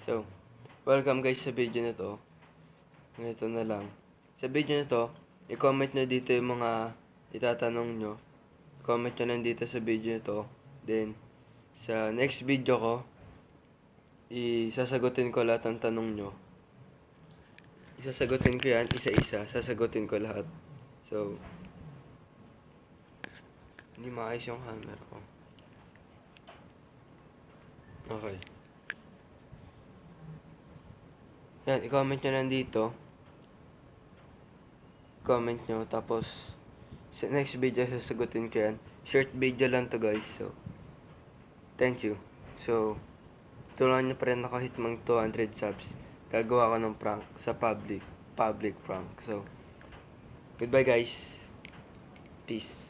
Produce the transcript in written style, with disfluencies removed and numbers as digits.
So, welcome guys sa video na to. Ganito na lang. Sa video na to, i-comment nyo dito yung mga itatanong nyo. Comment nyo lang dito sa video na to. Then, sa next video ko, isasagutin ko lahat ng tanong nyo. Isasagutin ko yan, isa-isa. Sasagutin ko lahat. So, hindi maayos yung camera ko. Okay. Yan, i-comment nyo lang dito. Comment nyo, tapos sa next video sasagutin ko yan. Short video lang to guys, so thank you. So, tulungan nyo pa rin ako hit mang 200 subs. Gagawa ko ng prank sa public prank. So, goodbye guys. Peace.